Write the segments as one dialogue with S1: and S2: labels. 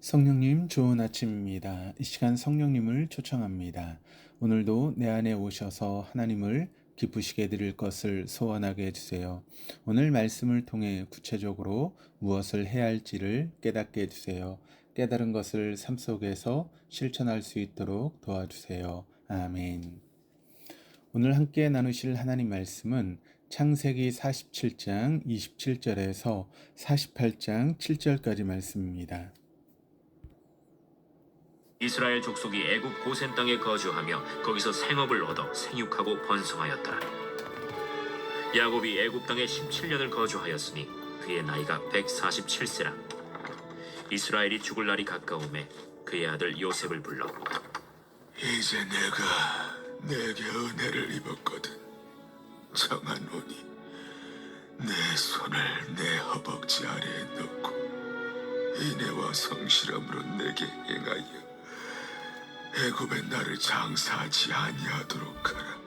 S1: 성령님 좋은 아침입니다. 이 시간 성령님을 초청합니다. 오늘도 내 안에 오셔서 하나님을 기쁘시게 드릴 것을 소원하게 해주세요. 오늘 말씀을 통해 구체적으로 무엇을 해야 할지를 깨닫게 해주세요. 깨달은 것을 삶 속에서 실천할 수 있도록 도와주세요. 아멘. 오늘 함께 나누실 하나님 말씀은 창세기 47장 27절에서 48장 7절까지 말씀입니다.
S2: 이스라엘 족속이 애굽 고센 땅에 거주하며 거기서 생업을 얻어 생육하고 번성하였더라. 야곱이 애굽 땅에 17년을 거주하였으니 그의 나이가 147세라. 이스라엘이 죽을 날이 가까우매 그의 아들 요셉을 불러
S3: 이제 내가 내게 은혜를 입었거든. 청하노니 내 손을 내 허벅지 아래에 넣고 인애와 성실함으로 내게 행하여 애굽에 나를 장사하지 아니하도록 하라.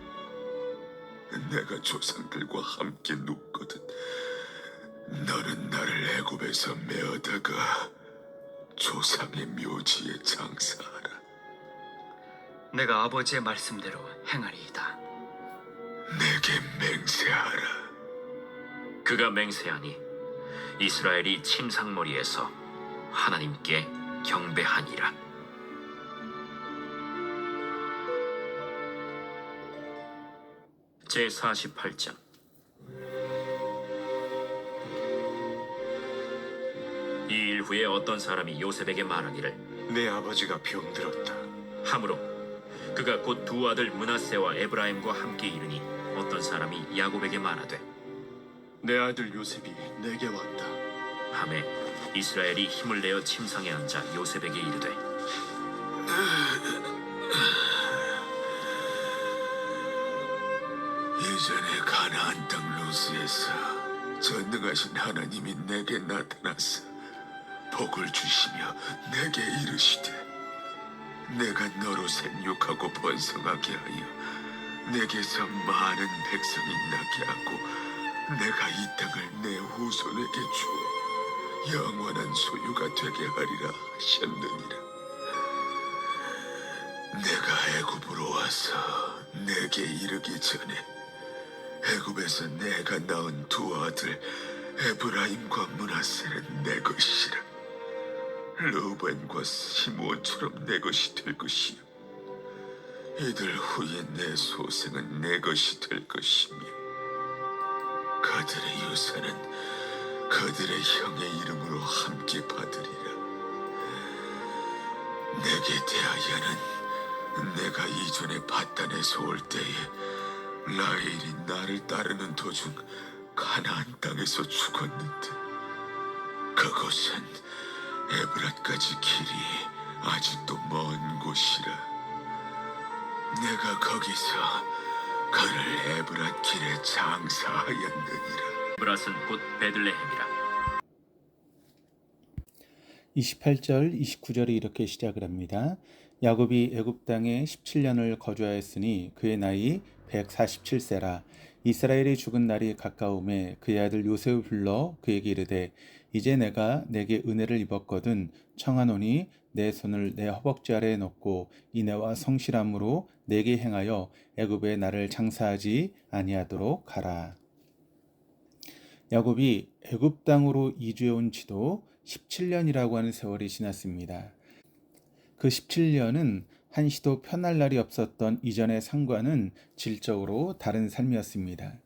S3: 내가 조상들과 함께 눕거든. 너는 나를 애굽에서 메어다가 조상의 묘지에 장사하라.
S4: 내가 아버지의 말씀대로 행하리이다.
S3: 내게 맹세하라.
S2: 그가 맹세하니 이스라엘이 침상머리에서 하나님께 경배하니라. 제48장. 이 일 후에 어떤 사람이 요셉에게 말하기를
S3: 내 아버지가 병들었다.
S2: 하므로 그가 곧 두 아들 므낫세와 에브라임과 함께 이르니 어떤 사람이 야곱에게 말하되
S3: 내 아들 요셉이 내게 왔다.
S2: 하매 이스라엘이 힘을 내어 침상에 앉아 요셉에게 이르되
S3: 예전에 가나안 땅 루스에서 전능하신 하나님이 내게 나타나서 복을 주시며 내게 이르시되 내가 너로 생육하고 번성하게 하여 내게서 많은 백성이 나게 하고 내가 이 땅을 내 후손에게 주어 영원한 소유가 되게 하리라 하셨느니라. 내가 애굽으로 와서 내게 이르기 전에 애굽에서 내가 낳은 두 아들 에브라임과 므낫세는 내 것이라. 르우벤과 시므온처럼 내 것이 될 것이요 이들 후에 내 소생은 내 것이 될 것이며 그들의 유산은 그들의 형의 이름으로 함께 받으리라. 내게 대하여는 내가 이전에 바단에서 올 때에 라헬이 나를 따르는 도중 가나안 땅에서 죽었는데 그곳은 에브랏까지 길이 아직도 먼 곳이라. 내가 거기서 그를 에브랏 길에 장사하였느니라.
S2: 에브랏은 곧 베들레헴이라.
S1: 28절, 29절이 이렇게 시작을 합니다. 야곱이 애굽 땅에 17년을 거주하였으니 그의 나이 147세라. 이스라엘이 죽은 날이 가까움에 그의 아들 요셉을 불러 그에게 이르되 이제 내가 내게 은혜를 입었거든 청하노니 내 손을 내 허벅지 아래에 넣고 인애와 성실함으로 내게 행하여 애굽에 나를 장사하지 아니하도록 하라. 야곱이 애굽 땅으로 이주해 온 지도 17년이라고 하는 세월이 지났습니다. 그 17년은 한시도 편할 날이 없었던 이전의 삶과는 질적으로 다른 삶이었습니다.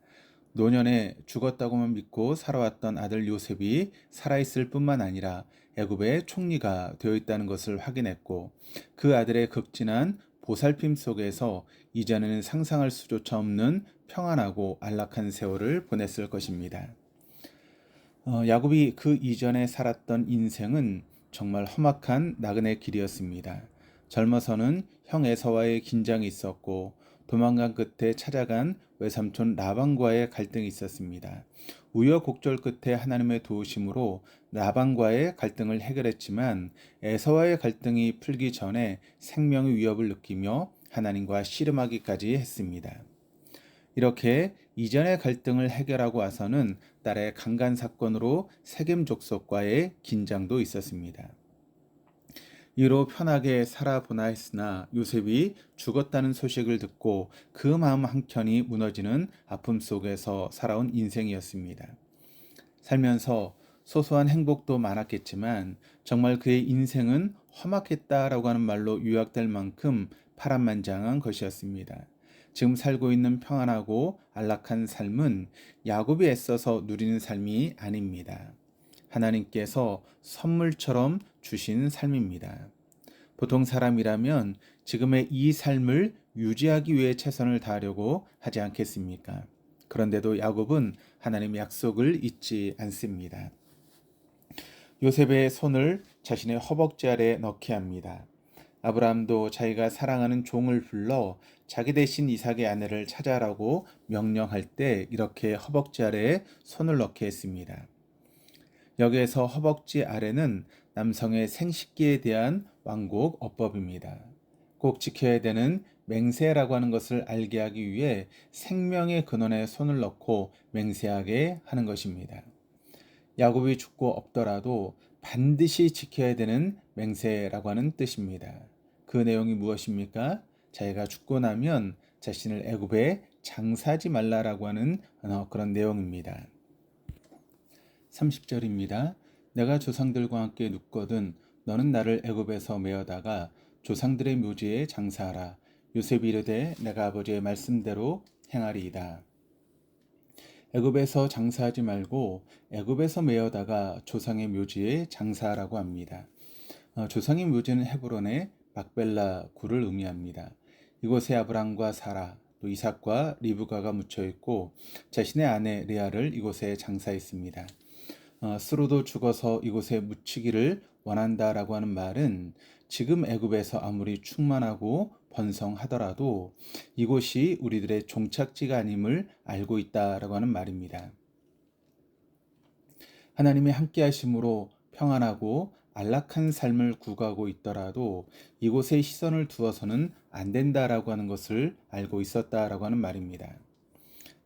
S1: 노년에 죽었다고만 믿고 살아왔던 아들 요셉이 살아있을 뿐만 아니라 애굽의 총리가 되어 있다는 것을 확인했고 그 아들의 극진한 보살핌 속에서 이전에는 상상할 수조차 없는 평안하고 안락한 세월을 보냈을 것입니다. 야곱이 그 이전에 살았던 인생은 정말 험악한 나그네 길이었습니다. 젊어서는 형 에서와의 긴장이 있었고 도망간 끝에 찾아간 외삼촌 라반과의 갈등이 있었습니다. 우여곡절 끝에 하나님의 도우심으로 라반과의 갈등을 해결했지만 에서와의 갈등이 풀기 전에 생명의 위협을 느끼며 하나님과 씨름하기까지 했습니다. 이렇게 이전의 갈등을 해결하고 와서는 딸의 강간 사건으로 세겜 족속과의 긴장도 있었습니다. 이로 편하게 살아보나 했으나 요셉이 죽었다는 소식을 듣고 그 마음 한켠이 무너지는 아픔 속에서 살아온 인생이었습니다. 살면서 소소한 행복도 많았겠지만 정말 그의 인생은 험악했다라고 하는 말로 요약될 만큼 파란만장한 것이었습니다. 지금 살고 있는 평안하고 안락한 삶은 야곱이 애써서 누리는 삶이 아닙니다. 하나님께서 선물처럼 주신 삶입니다. 보통 사람이라면 지금의 이 삶을 유지하기 위해 최선을 다하려고 하지 않겠습니까? 그런데도 야곱은 하나님의 약속을 잊지 않습니다. 요셉의 손을 자신의 허벅지 아래 넣게 합니다. 아브라함도 자기가 사랑하는 종을 불러 자기 대신 이삭의 아내를 찾아라고 명령할 때 이렇게 허벅지 아래에 손을 넣게 했습니다. 여기에서 허벅지 아래는 남성의 생식기에 대한 완곡 어법입니다. 꼭 지켜야 되는 맹세라고 하는 것을 알게 하기 위해 생명의 근원에 손을 넣고 맹세하게 하는 것입니다. 야곱이 죽고 없더라도 반드시 지켜야 되는 맹세라고 하는 뜻입니다. 그 내용이 무엇입니까? 자기가 죽고 나면 자신을 애굽에 장사하지 말라라고 하는 그런 내용입니다. 30절입니다. 내가 조상들과 함께 눕거든 너는 나를 애굽에서 메어다가 조상들의 묘지에 장사하라. 요셉이 이르되 내가 아버지의 말씀대로 행하리이다. 애굽에서 장사하지 말고 애굽에서 메어다가 조상의 묘지에 장사하라고 합니다. 조상의 묘지는 헤브론의 막벨라 굴을 의미합니다. 이곳에 아브람과 사라, 또 이삭과 리브가가 묻혀 있고 자신의 아내 레아를 이곳에 장사했습니다. 스스로도 죽어서 이곳에 묻히기를 원한다라고 하는 말은 지금 애굽에서 아무리 충만하고 번성하더라도 이곳이 우리들의 종착지가 아님을 알고 있다라고 하는 말입니다. 하나님의 함께 하심으로 평안하고 안락한 삶을 구가하고 있더라도 이곳에 시선을 두어서는 안 된다라고 하는 것을 알고 있었다라고 하는 말입니다.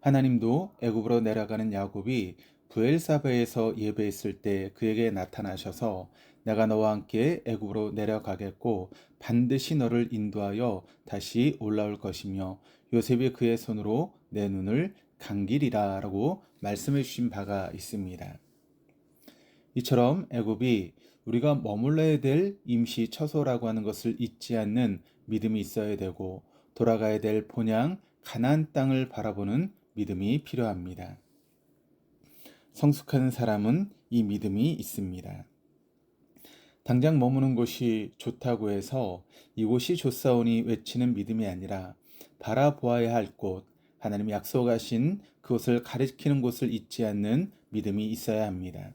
S1: 하나님도 애굽으로 내려가는 야곱이 브엘사베에서 예배했을 때 그에게 나타나셔서 내가 너와 함께 애굽으로 내려가겠고 반드시 너를 인도하여 다시 올라올 것이며 요셉이 그의 손으로 내 눈을 감기리라 라고 말씀해 주신 바가 있습니다. 이처럼 애굽이 우리가 머물러야 될 임시 처소라고 하는 것을 잊지 않는 믿음이 있어야 되고 돌아가야 될 본향 가나안 땅을 바라보는 믿음이 필요합니다. 성숙한 사람은 이 믿음이 있습니다. 당장 머무는 곳이 좋다고 해서 이곳이 좋사오니 외치는 믿음이 아니라 바라보아야 할 곳, 하나님이 약속하신 그곳을 가리키는 곳을 잊지 않는 믿음이 있어야 합니다.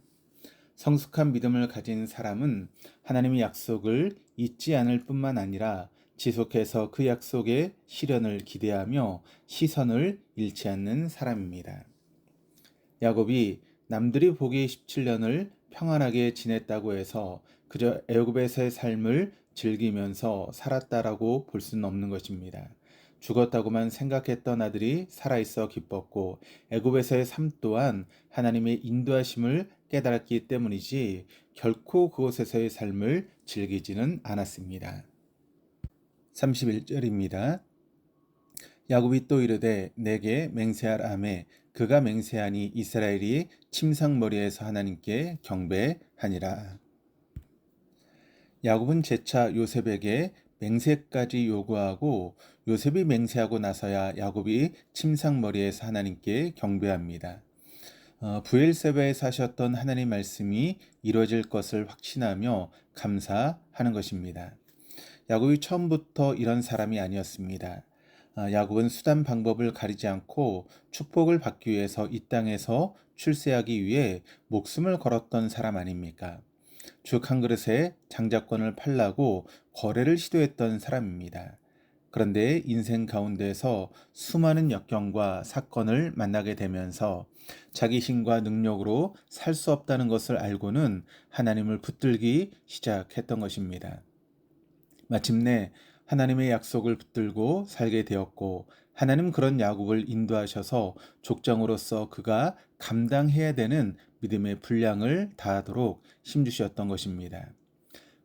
S1: 성숙한 믿음을 가진 사람은 하나님의 약속을 잊지 않을 뿐만 아니라 지속해서 그 약속의 실현을 기대하며 시선을 잃지 않는 사람입니다. 야곱이 남들이 보기 17년을 평안하게 지냈다고 해서 그저 애굽에서의 삶을 즐기면서 살았다라고 볼 수는 없는 것입니다. 죽었다고만 생각했던 아들이 살아있어 기뻤고 애굽에서의 삶 또한 하나님의 인도하심을 깨달았기 때문이지 결코 그곳에서의 삶을 즐기지는 않았습니다. 31절입니다. 야곱이 또 이르되 내게 맹세하라매 그가 맹세하니 이스라엘이 침상머리에서 하나님께 경배하니라. 야곱은 재차 요셉에게 맹세까지 요구하고 요셉이 맹세하고 나서야 야곱이 침상머리에서 하나님께 경배합니다. 브엘세바에 사셨던 하나님 말씀이 이루어질 것을 확신하며 감사하는 것입니다. 야곱이 처음부터 이런 사람이 아니었습니다. 야곱은 수단 방법을 가리지 않고 축복을 받기 위해서 이 땅에서 출세하기 위해 목숨을 걸었던 사람 아닙니까? 죽 한 그릇에 장자권을 팔라고 거래를 시도했던 사람입니다. 그런데 인생 가운데서 수많은 역경과 사건을 만나게 되면서 자기 힘과 능력으로 살 수 없다는 것을 알고는 하나님을 붙들기 시작했던 것입니다. 마침내 하나님의 약속을 붙들고 살게 되었고 하나님 그런 야곱을 인도하셔서 족장으로서 그가 감당해야 되는 믿음의 분량을 다하도록 힘주셨던 것입니다.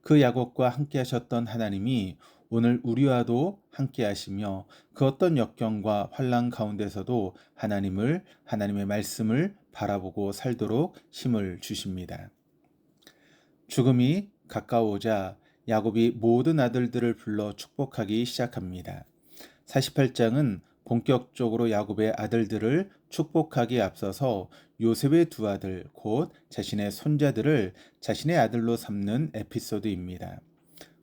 S1: 그 야곱과 함께 하셨던 하나님이 오늘 우리와도 함께 하시며 그 어떤 역경과 환난 가운데서도 하나님의 말씀을 바라보고 살도록 힘을 주십니다. 죽음이 가까워오자 야곱이 모든 아들들을 불러 축복하기 시작합니다. 48장은 본격적으로 야곱의 아들들을 축복하기에 앞서서 요셉의 두 아들, 곧 자신의 손자들을 자신의 아들로 삼는 에피소드입니다.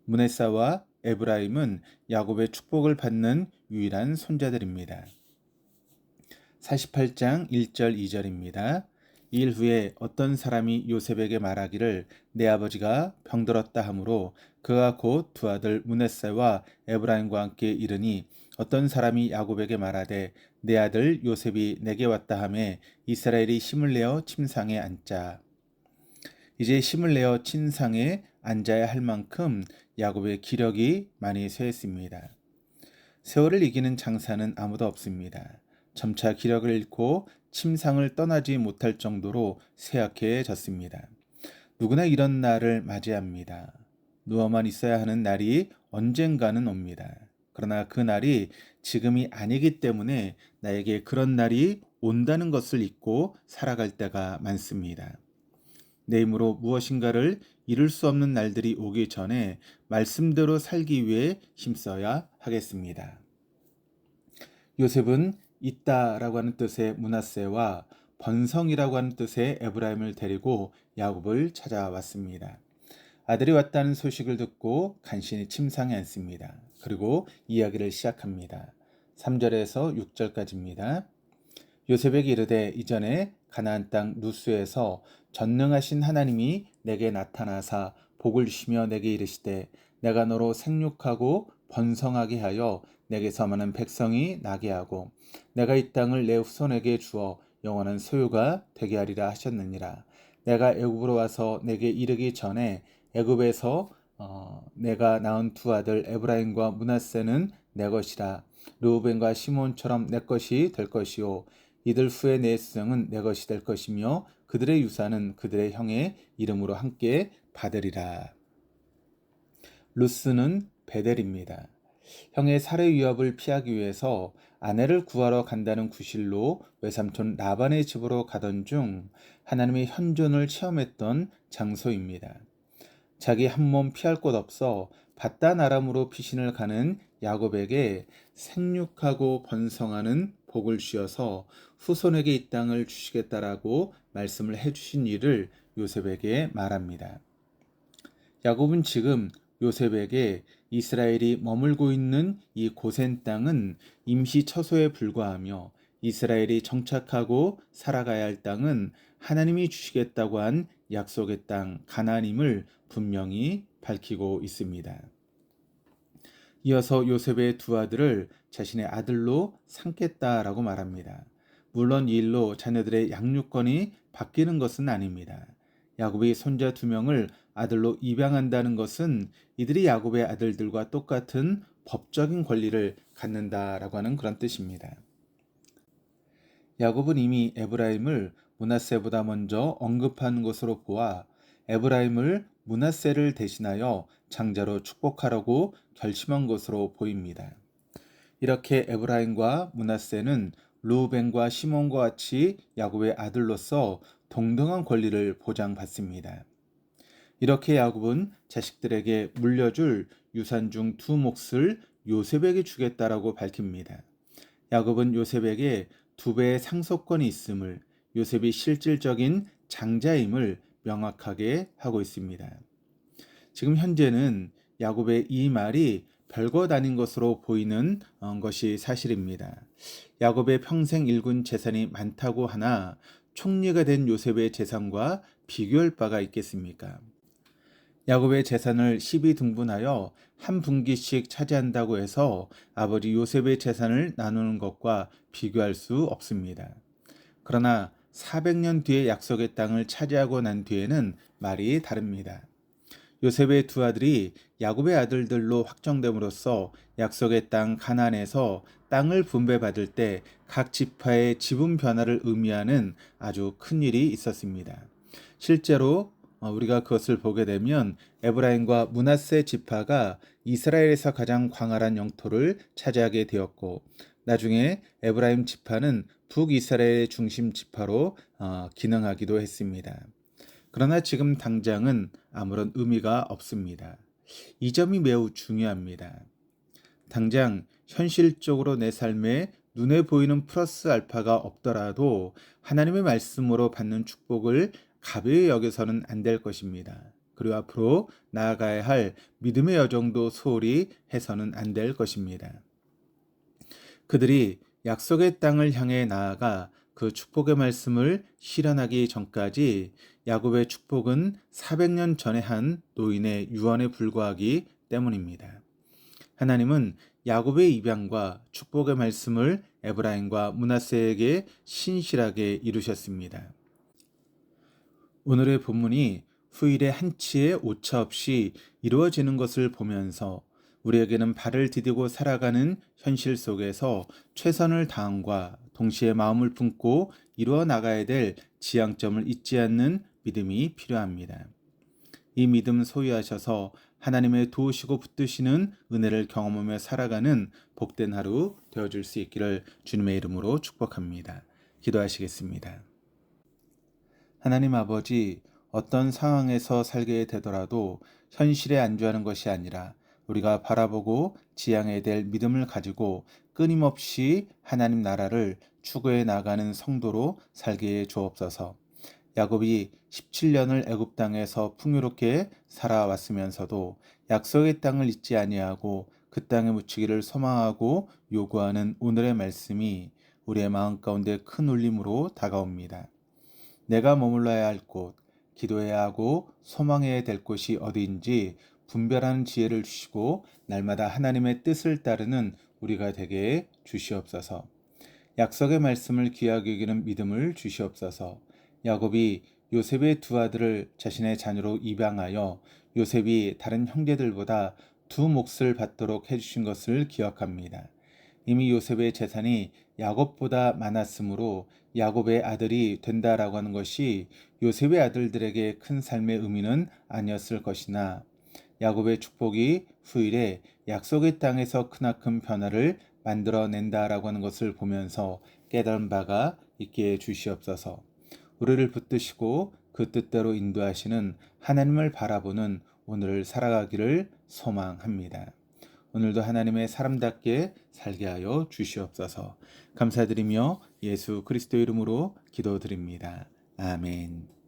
S1: 므낫세와 에브라임은 야곱의 축복을 받는 유일한 손자들입니다. 48장 1절 2절입니다. 이 일 후에 어떤 사람이 요셉에게 말하기를 내 아버지가 병들었다 하므로 그가 곧 두 아들 므낫세와 에브라임과 함께 이르니 어떤 사람이 야곱에게 말하되 내 아들 요셉이 내게 왔다 하매 이스라엘이 힘을 내어 침상에 앉자. 이제 힘을 내어 침상에 앉아야 할 만큼 야곱의 기력이 많이 쇠했습니다. 세월을 이기는 장사는 아무도 없습니다. 점차 기력을 잃고 침상을 떠나지 못할 정도로 쇠약해졌습니다. 누구나 이런 날을 맞이합니다. 누워만 있어야 하는 날이 언젠가는 옵니다. 그러나 그 날이 지금이 아니기 때문에 나에게 그런 날이 온다는 것을 잊고 살아갈 때가 많습니다. 내 힘으로 무엇인가를 이룰 수 없는 날들이 오기 전에 말씀대로 살기 위해 힘써야 하겠습니다. 요셉은 있다라고 하는 뜻의 므낫세와 번성이라고 하는 뜻의 에브라임을 데리고 야곱을 찾아왔습니다. 아들이 왔다는 소식을 듣고 간신히 침상에 앉습니다. 그리고 이야기를 시작합니다. 3절에서 6절까지입니다. 요셉에게 이르되 이전에 가나안 땅 루스에서 전능하신 하나님이 내게 나타나사 복을 주시며 내게 이르시되 내가 너로 생육하고 번성하게 하여 내게서 많은 백성이 나게 하고 내가 이 땅을 내 후손에게 주어 영원한 소유가 되게 하리라 하셨느니라. 내가 애굽으로 와서 내게 이르기 전에 애굽에서 내가 낳은 두 아들 에브라임과 므낫세는 내 것이라. 르우벤과 시몬처럼 내 것이 될 것이요 이들 후에 내 수정은 내 것이 될 것이며 그들의 유산은 그들의 형의 이름으로 함께 받으리라. 루스는 베델입니다. 형의 살해 위협을 피하기 위해서 아내를 구하러 간다는 구실로 외삼촌 라반의 집으로 가던 중 하나님의 현존을 체험했던 장소입니다. 자기 한 몸 피할 곳 없어 바단 아람으로 피신을 가는 야곱에게 생육하고 번성하는 복을 주셔서 후손에게 이 땅을 주시겠다라고 말씀을 해주신 일을 요셉에게 말합니다. 야곱은 지금 요셉에게 이스라엘이 머물고 있는 이 고센 땅은 임시 처소에 불과하며 이스라엘이 정착하고 살아가야 할 땅은 하나님이 주시겠다고 한 약속의 땅 가나안임을 분명히 밝히고 있습니다. 이어서 요셉의 두 아들을 자신의 아들로 삼겠다라고 말합니다. 물론 이 일로 자녀들의 양육권이 바뀌는 것은 아닙니다. 야곱이 손자 2명을 아들로 입양한다는 것은 이들이 야곱의 아들들과 똑같은 법적인 권리를 갖는다라고 하는 그런 뜻입니다. 야곱은 이미 에브라임을 므낫세보다 먼저 언급한 것으로 보아 에브라임을 므낫세를 대신하여 장자로 축복하라고 결심한 것으로 보입니다. 이렇게 에브라임과 므낫세는 르우벤과 시몬과 같이 야곱의 아들로서 동등한 권리를 보장받습니다. 이렇게 야곱은 자식들에게 물려줄 유산 중 2몫을 요셉에게 주겠다라고 밝힙니다. 야곱은 요셉에게 2배의 상속권이 있음을, 요셉이 실질적인 장자임을 명확하게 하고 있습니다. 지금 현재는 야곱의 이 말이 별것 아닌 것으로 보이는 것이 사실입니다. 야곱의 평생 일군 재산이 많다고 하나 총리가 된 요셉의 재산과 비교할 바가 있겠습니까? 야곱의 재산을 12등분하여 한 분기씩 차지한다고 해서 아버지 요셉의 재산을 나누는 것과 비교할 수 없습니다. 그러나 400년 뒤에 약속의 땅을 차지하고 난 뒤에는 말이 다릅니다. 요셉의 두 아들이 야곱의 아들들로 확정됨으로써 약속의 땅 가나안에서 땅을 분배받을 때 각 지파의 지분 변화를 의미하는 아주 큰 일이 있었습니다. 실제로 우리가 그것을 보게 되면 에브라임과 므낫세 지파가 이스라엘에서 가장 광활한 영토를 차지하게 되었고, 나중에 에브라임 지파는 북이스라엘의 중심 지파로 기능하기도 했습니다. 그러나 지금 당장은 아무런 의미가 없습니다. 이 점이 매우 중요합니다. 당장 현실적으로 내 삶에 눈에 보이는 플러스 알파가 없더라도 하나님의 말씀으로 받는 축복을 가벼이 여겨서는 안 될 것입니다. 그리고 앞으로 나아가야 할 믿음의 여정도 소홀히 해서는 안 될 것입니다. 그들이 약속의 땅을 향해 나아가 그 축복의 말씀을 실현하기 전까지 야곱의 축복은 400년 전에 한 노인의 유언에 불과하기 때문입니다. 하나님은 야곱의 입양과 축복의 말씀을 에브라임과 므낫세에게 신실하게 이루셨습니다. 오늘의 본문이 후일에 한치의 오차 없이 이루어지는 것을 보면서 우리에게는 발을 디디고 살아가는 현실 속에서 최선을 다함과 동시에 마음을 품고 이루어 나가야 될 지향점을 잊지 않는 믿음이 필요합니다. 이 믿음 소유하셔서 하나님의 도우시고 붙드시는 은혜를 경험하며 살아가는 복된 하루 되어줄 수 있기를 주님의 이름으로 축복합니다. 기도하시겠습니다. 하나님 아버지, 어떤 상황에서 살게 되더라도 현실에 안주하는 것이 아니라 우리가 바라보고 지향해야 될 믿음을 가지고 끊임없이 하나님 나라를 추구해 나가는 성도로 살게 해 주옵소서. 야곱이 17년을 애굽 땅에서 풍요롭게 살아왔으면서도 약속의 땅을 잊지 아니하고 그 땅에 묻히기를 소망하고 요구하는 오늘의 말씀이 우리의 마음 가운데 큰 울림으로 다가옵니다. 내가 머물러야 할 곳, 기도해야 하고 소망해야 될 곳이 어디인지 분별하는 지혜를 주시고 날마다 하나님의 뜻을 따르는 우리가 되게 주시옵소서. 약속의 말씀을 귀하게 여기는 믿음을 주시옵소서. 야곱이 요셉의 두 아들을 자신의 자녀로 입양하여 요셉이 다른 형제들보다 두 몫을 받도록 해주신 것을 기억합니다. 이미 요셉의 재산이 야곱보다 많았으므로 야곱의 아들이 된다라고 하는 것이 요셉의 아들들에게 큰 삶의 의미는 아니었을 것이나 야곱의 축복이 후일에 약속의 땅에서 크나큰 변화를 만들어낸다라고 하는 것을 보면서 깨달은 바가 있게 주시옵소서. 우리를 붙드시고 그 뜻대로 인도하시는 하나님을 바라보는 오늘을 살아가기를 소망합니다. 오늘도 하나님의 사람답게 살게 하여 주시옵소서. 감사드리며 예수 그리스도 이름으로 기도드립니다. 아멘.